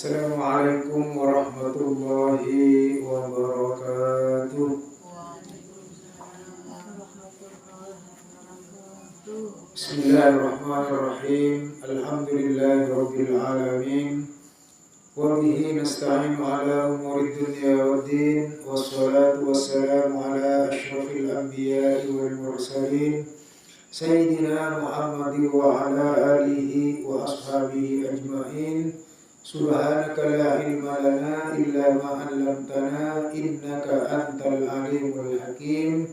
Assalamualaikum warahmatullahi wabarakatuh. Bismillahirrahmanirrahim. Alhamdulillahirabbil alamin. Wa bihi nasta'inu ala umuri dunya waddin. Wassalatu wassalamu ala asyrafil anbiya'i wal mursalin. Sayyidina Muhammadin wa ala alihi wa ashabihi ajma'in. Subhanaka la ilma lana illa ma 'allamtana innaka antal alimul hakim.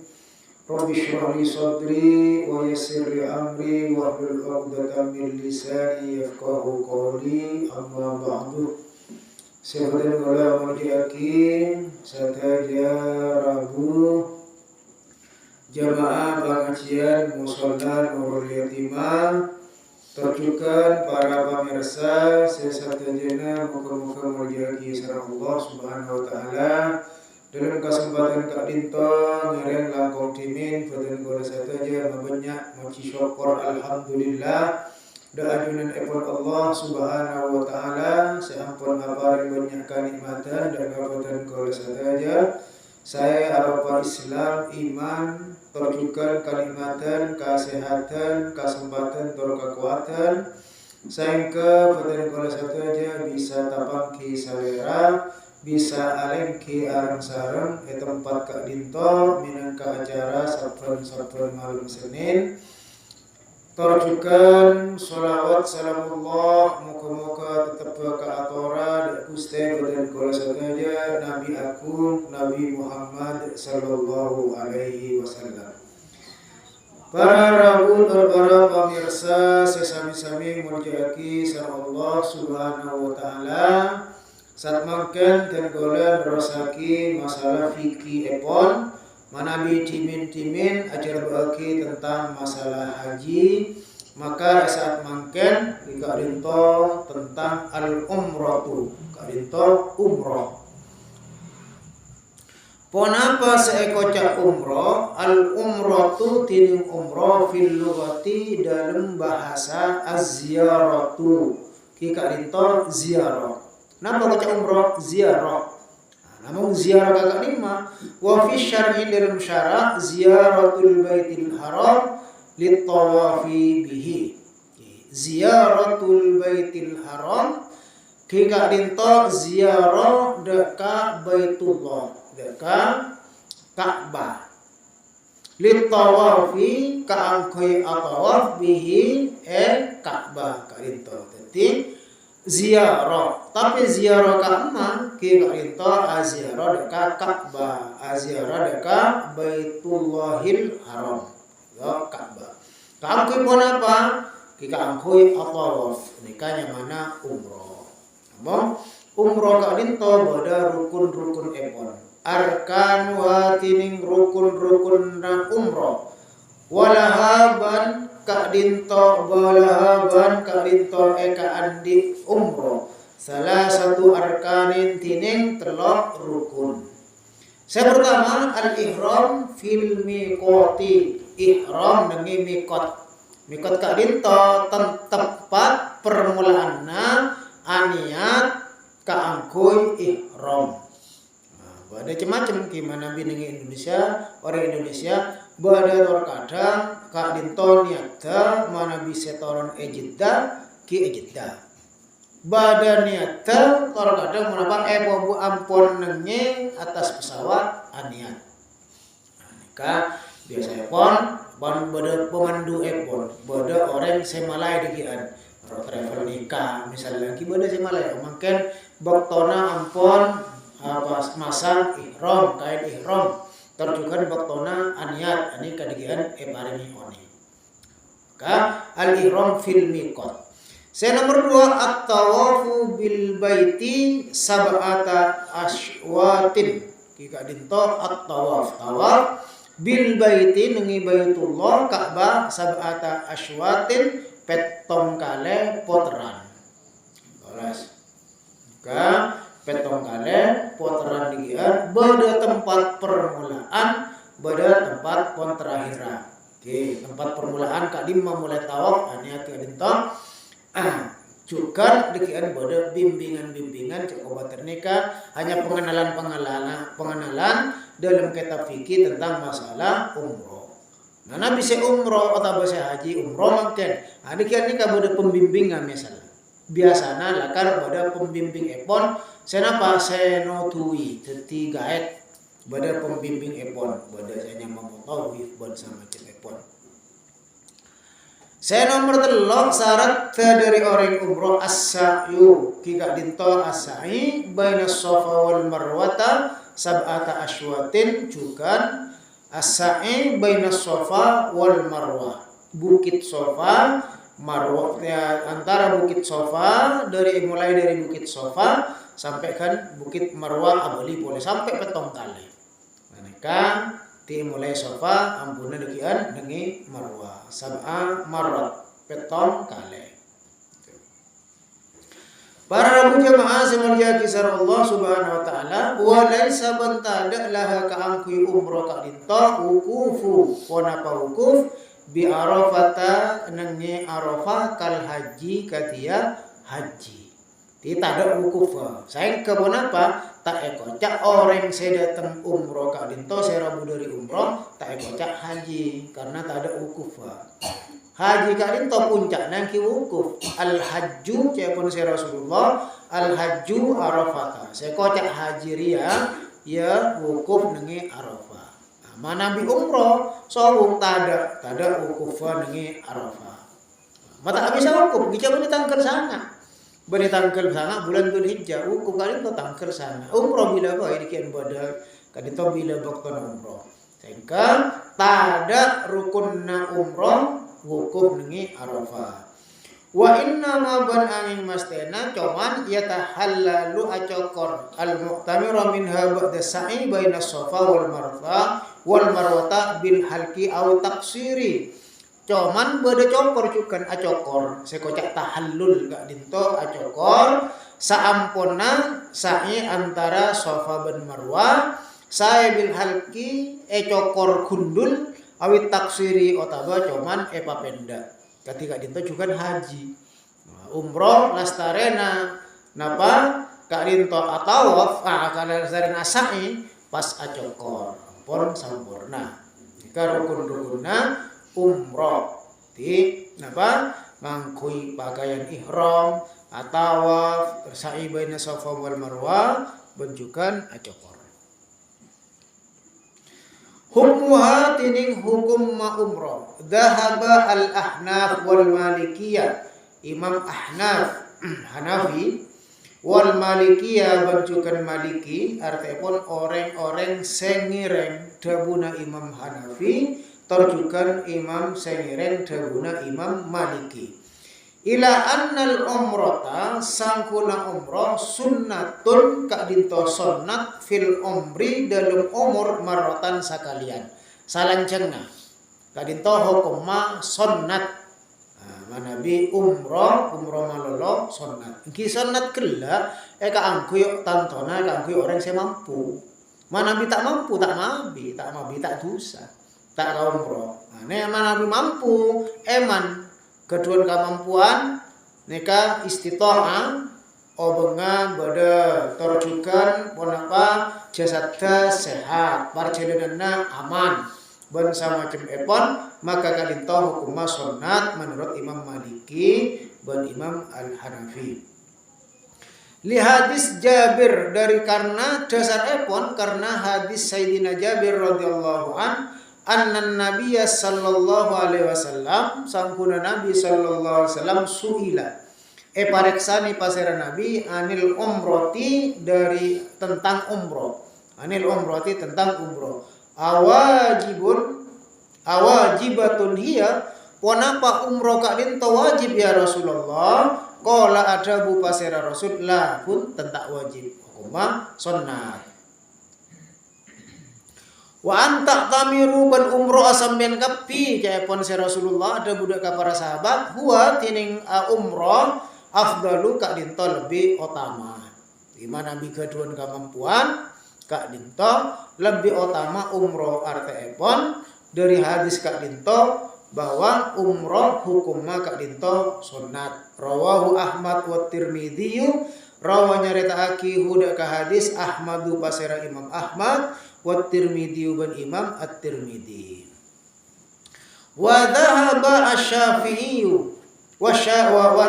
Rabbi shrah li sadri wa yassir li amri wahlul 'uqdatam min lisani yafqahu qawli. Amma ba'du. Sahabat ulama yakin sataja Rabu jamaah pengajian mushola Nurul Yatimah terjukan para pemirsa sesatjana muka-muka mulyaki sareng Allah Subhanahu wa taala dalam kesempatan kak dinto ngeren langkong timin badan kula sataja mabanyak maci syukur alhamdulillah da ajunan epon Allah Subhanahu wa taala seampun aparin banyak kenikmatan dan kabatan kula sataja saya harapan Islam, iman, terjukan kenikmatan, kesehatan, kesempatan, kekuatan. Sehingga badan kula sataja bisa tapang ki salera, bisa aleng ki arang sareng di tempat kak dinto minangka acara saben malam Senin. Terjukan sholawat salamullah muka-muka tetap ke atora dan Gusti badan kula sataja Nabi Agung Nabi Muhammad sallallahu alaihi wasallam. Para rawuh para pemirsa sesami-sami mulyaki sareng Allah Subhanahu wa taala. Satmangken dan kula nerosaki masalah fikih epon manabi timin-timin ajar bagi tentang masalah haji, maka saat mangken jika dinto tentang al-umratu, dinto umroh. Ponapa seekocak umroh, al-umratu tining umroh fil lughati dalam bahasa az-ziyaratu. Jika dinto ziarah. Napa kocak umroh? Ziarah. Namun ziarah kakak lima wa fi syar'i dalam syara' ziyaratul baitil haram litawafi bihi. Ziyaratul baitil haram kika dinto ziarah deka baitullah, deka Ka'bah. Litawafi kaangkoi atawaf bihi Ka'bah kadinto. Jadi ziarah, tapi ziarah Ka'bah ki karinto ziarah deka Ka'bah, ziarah deka Baitullahil Haram. Ya Ka'bah. Kaangkui pun apa? Ki kaangkui atawaf, nikahnya mana umroh. Namun umroh karinto bada rukun-rukun epon. Arkan wa tining rukun-rukun na umroh. Walahaban kak dinto balahaban kak dinto eka andi umroh salah satu arkanin tining telok rukun. Saya pertama al-ihram fil miqati, ihram nengi mikot kak dinto tempat permulaanna aniat kaangkui ihram. Ada macam gimana binengi Indonesia, orang Indonesia bada terkadang kak dinto niata mana bisa toron ejidda ki ejidda. Bada niata terkadang menapa bu ampon nenge atas pesawat aniat. Nika biasa epon bada pemandu epon, bada orang semalai dikian. Travel nikah misalnya lagi bada semalai mungkin baktona ampon masang ihram kain ihram terjukan baktona aniat ani kadigian parini oni. Maka al-ihram fil miqat. Saya nomor 2 at-tawafu bil baiti sab'ata aswatin. Kika dinto at-tawaf bil baiti nengi baitullah Ka'bah sab'ata aswatin petong kale potran. Balas. Maka petong kale potran digian bada tempat permulaan bada tempat pon terakhiran. Oke, tempat permulaan kak dimma mulai tawaf aniat kak dinto Juga dekian pada bimbingan-bimbingan cukup ternika hanya pengenalan dalam kitab fikih tentang masalah umroh. Nah, nabi se umroh atau se haji umroh mungkin. Nah, dekian ni pada pembimbingan misalnya. Biasanya lakar pada pembimbing epon senapa senotui teti gaet pada pembimbing epon pada saya memotawif buat sama epon. Saya nomor telok syarat dari orang umroh as-sa'yu kika dinto as-sa'i baina safa wal marwata sab'ata asywatin juga as-sa'i baina safa wal marwah. Bukit Safa Marwah antara Bukit Safa mulai dari Bukit Safa sampai kan Bukit Marwah abali boleh sampai petong kali. Mereka mulai Safa ampuna dekian dengi Marwah sab'a marwat petong kali. Para rabu jamaah semulia kisah Allah subhanahu wa ta'ala wa laisa bantada laha kaangkui umroh kak dinto wukufu konapa wukuf bi arafata nengi arafah kal haji katia haji. Tidak ada wukuf. Saya kebon apa? Tak ekocak orang saya datang umroh kak dinto saya rabu dari umroh tak ekocak haji karena tak ada wukuf. Haji kak dinto puncak nangki wukuf. Al hajju cepon saya Rasulullah al hajju arafata. Saya kocak haji ria ya wukuf nengi arafah. Mana nabi umroh sawung tada wukuf nengi arafah. Mata habis wukuf kita boleh tangkal sana. Bani tangkal sana bulan Dzulhijjah wukuf kali itu tangkal sana. Umroh bila bae dikian badal kadito bila bakton umroh. Sehingga tada rukunna umroh wukuf nengi arafah. Wa inna ma ban angin mastena cuman yatahallalu acokor al mu'tamiru minha ba'da sa'i baina safa wal marwata bil halqi au taksiri. Cuman beda cokor cukan acokor sekocak tahallul gak dinto acokor saampuna sa'i antara safa dan marwah saya bil halqi cokor kundul awit taksiri otaba cuman papenda ketika dinto juga haji umroh lastarena napa kak dinto atawaf kalau sarena sa'i pas acokor pon sampurna jika rukun-rukunna umroh di napa ngangkui pakaian ihram atawaf sa'i baina safa wal marwah benjukan acokor. Hukmuha tining hukum ma umroh dhahaba al ahnaf wal malikiyah imam ahnaf hanafi wal malikiyah benjukan maliki artipun orang-orang sengireng dabuna imam hanafi terjukan imam sengireng dabuna imam maliki ila annal umrata sangkuna umroh sunnatun kak dinto sunnat fil umri dalam umur marrotan sakalian salancenga kak dinto hukuma sunnat manabi umroh malolo sunnat ki sunnat kella ka angku yuk tantona ka angku orang saya mampu manabi tak mampu tak mabi tak dosa tak umroh nah manabi mampu eman kedua kemampuan neka istitoah obenga bada terjukan ponapa jasadnya sehat parjalananna aman ban sama macam epon maka kadinto hukumah sunnat menurut Imam Maliki dan Imam Al-Hanafi. Li hadis Jabir dari karena dasar epon karena hadis Sayyidina Jabir radhiyallahu anna nabiyya sallallahu alaihi wasallam sangkuna nabi sallallahu alaihi wasallam suila pareksani pasera nabi anil umroti dari tentang umroh anil umroti tentang umroh awajibatun hiya ponapa umroh kak dinto wajib ya Rasulullah qala ada bu pasera Rasul la pun tentang wajib hukumah sunnat. Wa anta tamiru ban umroh asambian kapi jaipon si Rasulullah ada budak ka para sahabat huwa tining umroh afdalu kak dinto lebih utama dimana biga duan kemampuan kak dinto lebih utama umroh artepon dari hadis kak dinto bahwa umroh hukumna ka dinto sunnat. Rawahu Ahmad wa Tirmidzi, rawa nyaritaake huda ka hadis Ahmadu pasera Imam Ahmad wa Tirmidzi ban Imam At-Tirmidzi. Wa dhahaba asy-Syafi'i wa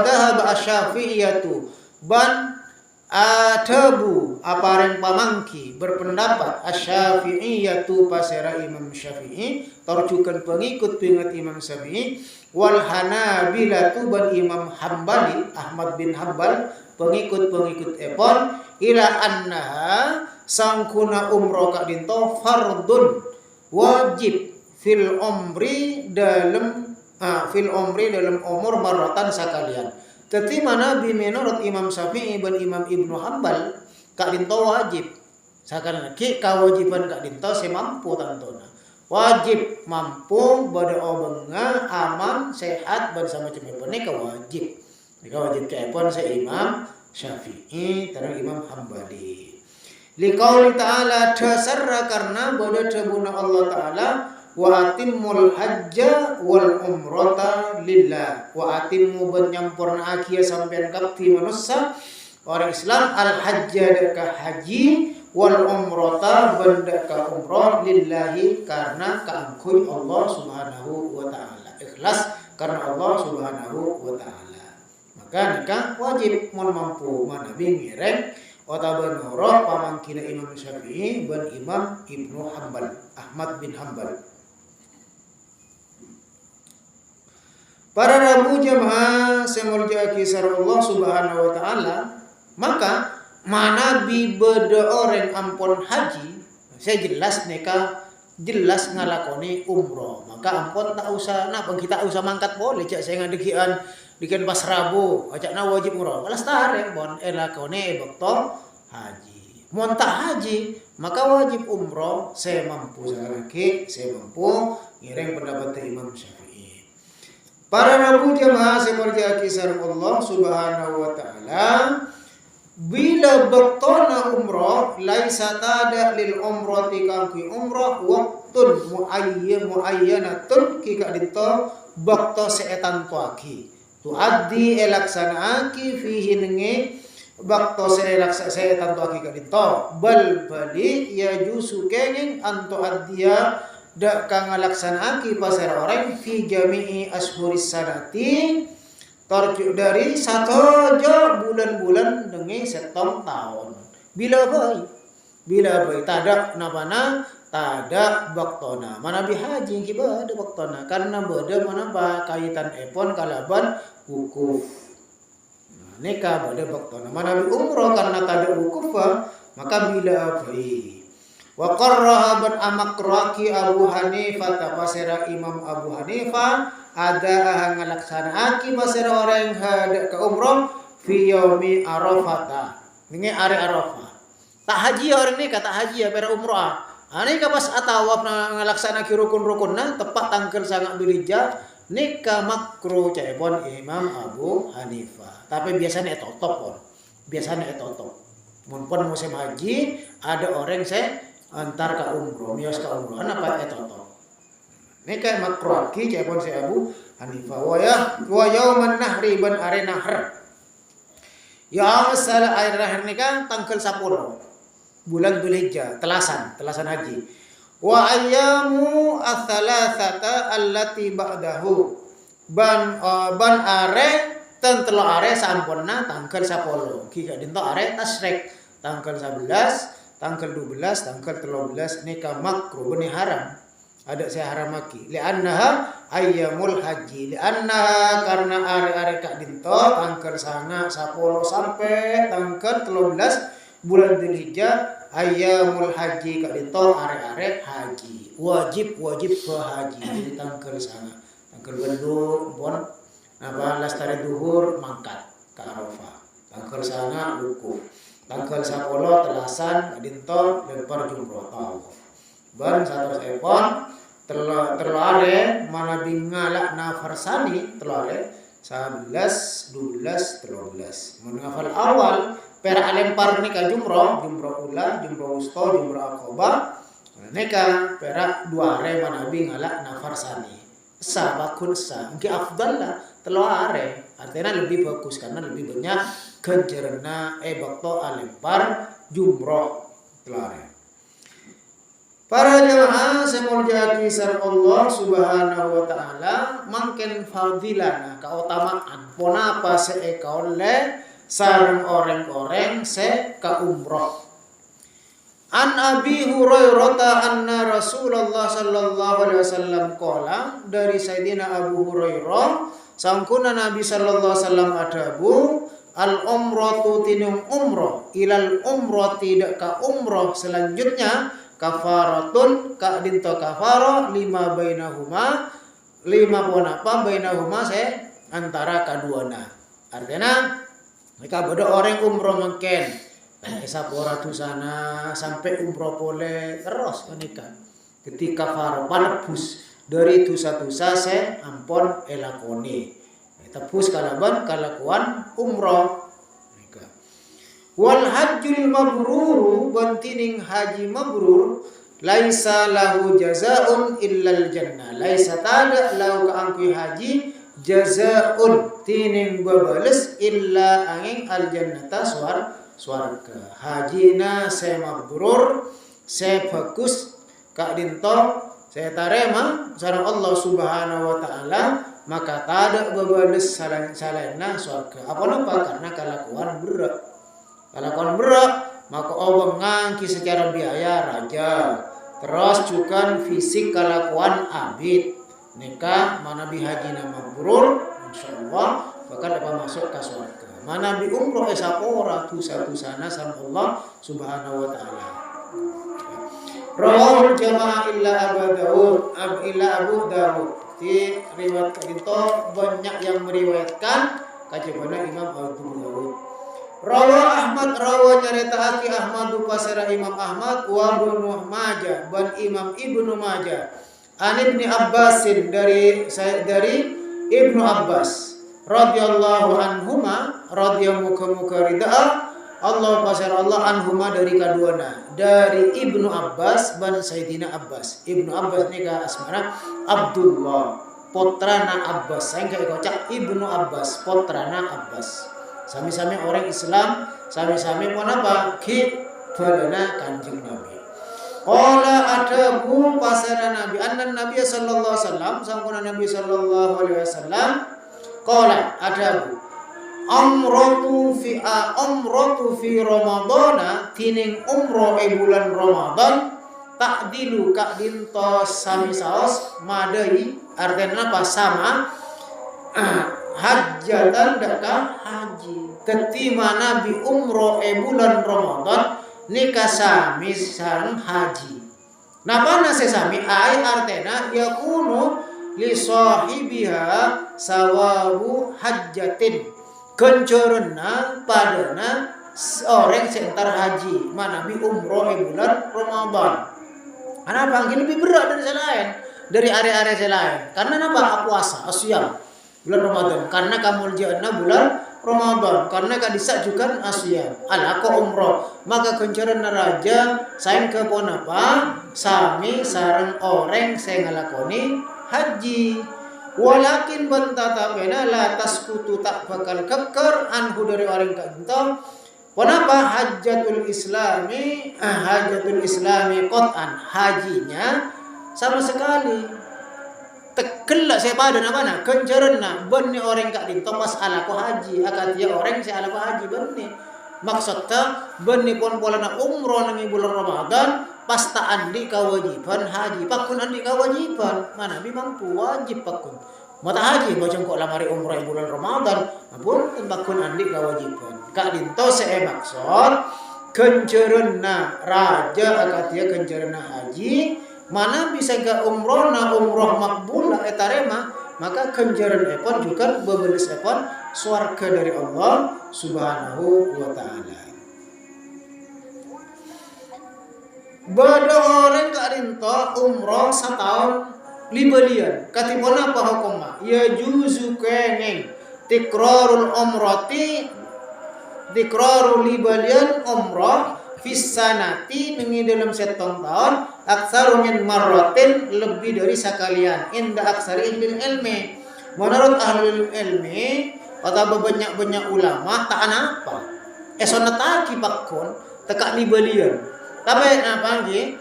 dhahaba asy-Syafi'iyatu ban atabu apareng pamangki berpendapat asy-Syafi'iyatu pasera Imam Syafi'i tarjukan pengikut Imam Syafi'i wal Hanabilatu ban Imam Hambali Ahmad bin Hambal pengikut epon ila annaha sangkuna umroh ka dinto fardun wajib fil umri dalam umur maratan sakalian. Tetapi Nabi menurut Imam Syafi'i dan Imam Ibnu Hambal kak dinto wajib. Sakarana ki kewajiban kak dinto semampu tantona. Wajib mampu bada obenga aman sehat dan sama macam ini kewajib. Ini wajib kepon se Imam Syafi'i dan Imam Hambali. Liqauli ta'ala dasarra karena bada tabuna Allah Ta'ala wa atimmul hajja wal umrata lillah wa atimmu ban nyampurna akia sampean kapti manusia orang Islam al hajja ka haji wal umrata banda ka umrah lillahi karena kaangkuy Allah Subhanahu wa taala, ikhlas karena Allah Subhanahu wa taala. Maka nikah wajib mun mampu manabi ngireng otaban umrah pamangkina Imam Syafi'i ban Imam Ibnu Hambal Ahmad bin Hambal. Para Rabu jamaah semulja kisar Allah Subhanahu wa taala, maka manabi beda orang ampun haji, saya jelas neka jelas ngalakoni umroh. Maka ampun tak usah napa kita usah mangkat boleh cak saya ngadekian dikan pas Rabu, acakna wajib umroh. Balas tarik bon elakone bekto haji. Mun tak haji, maka wajib umroh saya mampu sakalaki, saya mampu ngiring pendapat Imam Syafi'i. Para Rabu jamaah seperti kisar Allah Subhanahu wa taala bila bektona umroh laisa tada lil umrati kangki umroh waktun muayyanatun kika dito bakto seetan tuaki tuaddi elaksanaaki fihi nenge bakto seetan tuaki kika dito bal bali ya jusu kenging anto addia dak kang ngalaksanaaki pasar orang fi jami'i ashhuris sanati tarju dari satu bulan-bulan dengan setong tahun. Bila bayi tadak napana tadak baktona. Mana bihaji kiba ada baktona karena beda mana ba kaitan epon kalaban wukuf. Neka beda baktona. Mana bi umroh karena tadak wukuf maka bila bayi. Wa qarraha ban amakraki Abu Hanifah tapasera Imam Abu Hanifah ada ngalaksanaaki pasera orang hadak ke umroh fi yaumi arafah. Ini hari Arafah. Tak haji orang ni kata haji ya pera umroh. Ani ka pas atawaf ngalaksanaaki rukun-rukunna tepat tanggal sangat Dzulhijjah nika makruh caipon Imam Abu Hanifah. Tapi biasanya etotop pon. Biasanya etotop. Mun pon musim haji ada orang saya antar ka umroh, mios ka umroh, apa etoto. Nika makruh ki cepon si Abu Hanifah. Wa yauman nahri ban are nahr. Ya masalah air nahr nika tanggal 10 bulan Dzulhijjah, telasan haji. Wa ayyamu ats-tsalatsata allati ba'dahu. Ban are tentelo are sampurna tanggal 10. Ki ka dinto are tasrik tanggal 11 tanggal 12, tanggal 13 nikah makruh benih haram. Ada saya haram maki. Li'annaha ayyamul haji. Li'annaha karena are-are kak dinto tanggal 10 sampai tanggal 13 bulan Dzulhijjah ayyamul haji kak dinto are-are haji. Wajib ke haji. Jadi tanggal 10. Tanggal 20 pun apa lastari duhur mangkat ke Arafah. Tanggal 10 wukuf. Tanggal 10 telasan dinto lempar jumroh tawaf. Bareng satu epon terlare mana bingalak nafarsani terlare 11 12 13. Menghafal awal pera lempar nika jumroh ula, jumroh wusta, jumroh aqobah. Nika pera dua are mana bingalak nafarsani. bakun sa engke afdal lah telo are artinya lebih bagus karena lebih banyak ganjaranna bakto alempar jumroh telo are. Para jamaah semoga kisah Allah Subhanahu wa taala mangken fadilana keutamaan ponapa seekaole sareng orang-orang se ka umroh. An Abi Hurairah anna Rasulullah sallallahu alaihi wasallam qala, dari Sayyidina Abu Hurairah sangkuna Nabi sallallahu alaihi wasallam adabu al umratu tinum umroh ilal umrati dak ka umroh selanjutnya kafaratun ka dinto kafaro lima bainahuma lima ponapa bainahuma se antara kaduana. Artinya mereka bodoh orang umroh mungkin sapora tu sana sampai umroh boleh terus menikah. Ketika faro panebus dari dosa-dosa se ampon elakoni. Tebus kalaban kalakuan umroh. Wal hajjul mabrur bantining haji mabrur laisa lahu jazaun illal jannah. Laisa tada lahu kaangkui haji jazaun tining babales illa angin al jannata swarga. Hajina se mabrur se bagus kak dinto se tarema sareng Allah Subhanahu wa taala maka tada babales salena swarga. Apa napa? Karena kelakuan berat. Kelakuan berat maka Allah ngangki secara biaya raja. Terus juga fisik kelakuan abid nikah mana bi haji nama mabrur insyaallah bakal dapat masuk ke surga. Mana bi umroh esapora dosa-dosana sama Allah Subhanahu wa taala. Rawahul jamaah illa Abu Dawud. Di riwayat itu banyak yang meriwayatkan kajabana Imam Abu Dawud. Rawa Ahmad nyaritaake Ahmadu pasara Imam Ahmad wa Ibnu Majah ban Imam Ibnu Majah an Ibnu Abbasin dari Ibnu Abbas radhiyallahu anhuma radhiyallahu ridha Allah pasara Allah anhuma dari kaduana dari Ibnu Abbas ban Sayyidina Abbas. Ibnu Abbas ni ka asmana Abdullah putrana Abbas saya kocak Ibnu Abbas putrana Abbas. Sami-sami orang Islam, sami-sami pun apa? Balana Kanjeng Nabi. Qala adabu pasara Nabi, anna Nabi sallallahu alaihi wasallam, sangkuna Nabi sallallahu alaihi wasallam, qala adabu umratu fi Ramadana tining umroh bulan Ramadan takdilu kak dinto sami saos madai artinya apa sama hajjatan daka haji ketima Nabi umroh bulan Ramadan nikah sami sareng haji. Napa sesami ai artena yakunu li sahibiha sawabu hajjatin kencorona padana orang sentar haji manabi umroh bulan Ramadan. Kenapa panggil lebih berat dari selain dari area-area selain? Karena apa? Puasa, asyam bulan Ramadan. Karena kamu jana bulan Ramadan. Karena kadisa juga asyam. Ala ko umroh. Maka kencaran raja sayang ke ponapa sami sareng orang saya ngalakoni haji. Walakin bentatapena la taskutu tak bakal keker anhu dari orang kagentong. Kenapa hajatul islami qat'an hajinya sama sekali tekelak saya pada mana kencaranna benni orang kak dinto masalah ko haji akan dia orang saya ala ko haji benni maksudnya benni pon polana umroh nang bulan Ramadan pasta andi kewajiban haji pakun andi kewajiban mana bi mampu wajib pakun mata haji bocong kok lamari umroh bulan Ramadan apun pakun andi kewajiban kak dinto saya maksud kencaranna raja akan dia kencaranna haji mana bisa ke umroh makbul etarema maka kenjaran epon juga bebelis epon swarga dari Allah Subhanahu wa taala. Bada orang karinto umroh setahun libalian katipona apa hukumnya ya juzu keneng tikrarul umrati tikrarul libalian umroh Fisanati nengi dalam setong tahun aksaru min marratin lebih dari sekalian inda aksari ilmi ilmi. Menurut ahli ilmi atau banyak ulama tak apa. Esonataki pakon tekak libalian. Tapi apa lagi?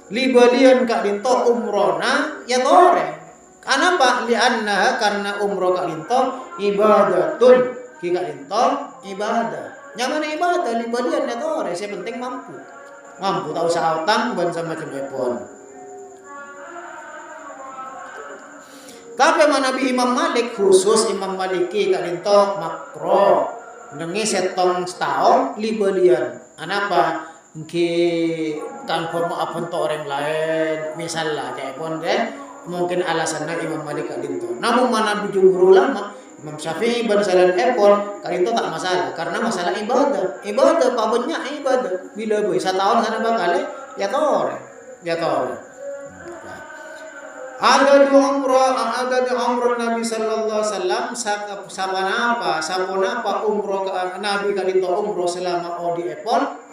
Libalian kak dinto umrona ya tore. Kenapa? Lianna karena umroh kak dinto ibadatun. Ki kak dinto ibadah. Nyaman ibadah libalian ya tore. Saya penting mampu. Mampu tak usah utang ban sama cepon. Tapi Nabi Imam Malik khusus Imam Maliki kak dinto makro. Nengi setong setahun libalian. Kenapa? Ki tanpa maafun to orang lain misalnya kayak pun deh mungkin alasannya Imam Malik kadinto. Namun mana jumhur ulama Imam Syafi'i ban salan epon kadinto tak masalah karena masalah ibadah pabutnya ibadah bila boy setahun sana bakal ya tore ada di umrah Nabi sallallahu alaihi wasallam sapanapa umrah Nabi kadinto umrah selama odi epon.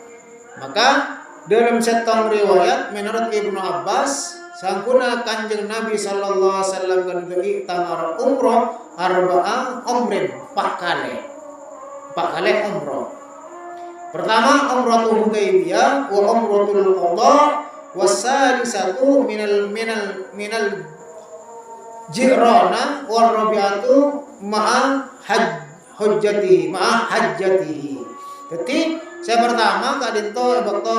Maka dalam setong riwayat menurut Ibnu Abbas sangkuna kanjeng Nabi sallallahu alaihi wasallam kan tamar umroh arba'a umrin 4 kali umroh. Pertama umratul Hudaybiyah wa umratul Qadha wasalisatu minal Jirana wa rabi'atu ma'a hajjatihi. Jadi saya pertama kadinto waktu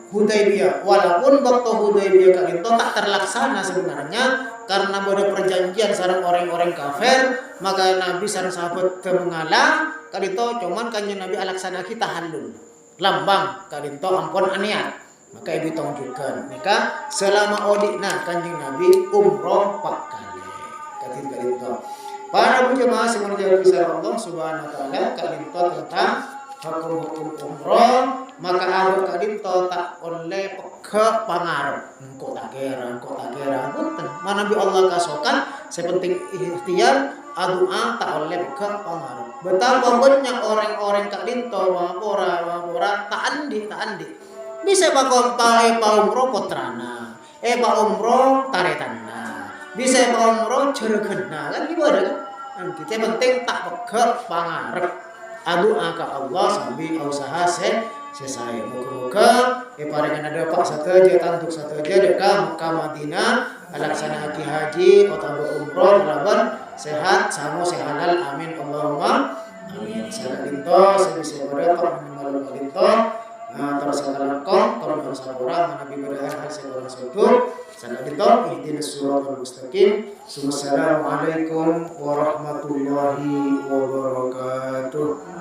Hudaybiyah. Walaupun waktu Hudaybiyah kadinto tak terlaksana sebenarnya karena ada perjanjian sareng orang-orang kafir, maka Nabi sareng sahabat mengalah kadinto cuman kanjeng Nabi alaksana kita halul. Lambang kadinto ampun aniat. Maka ibu tunjukkan nikah selama odikna kanjeng Nabi umroh 4 kali. Kadinto. Para jemaah semuanya bisa Allah Subhanahu wa taala kadinto tentang hukum umroh maka abu kadinto tak oleh ke pangarep engkau tak kira punten mana bi Allah kasokan sepenting ikhtiar adua tak oleh ke pangarep betapa banyak orang-orang kadinto wapora tak andi bisa bakal tae pa umroh potrana pa umroh taretanna bisa pa umroh cerekenna kan ibadah kan kita penting tak ke pangarep adu angka Allah sambil usaha selesai. Moga-moga paringan ada pak sateja tantuk sateja deka Mekah Madinah alaksana haji atau umroh lawan sehat sama sehalal amin Allahumma amin. Saya dinto sebisa pada pak minimal dinto terus sakalangkong terus bersabura nabi berhal segala sesuatu. Saya dinto ihdinas siratal mustaqim. Wassalamualaikum warahmatullahi wabarakatuh.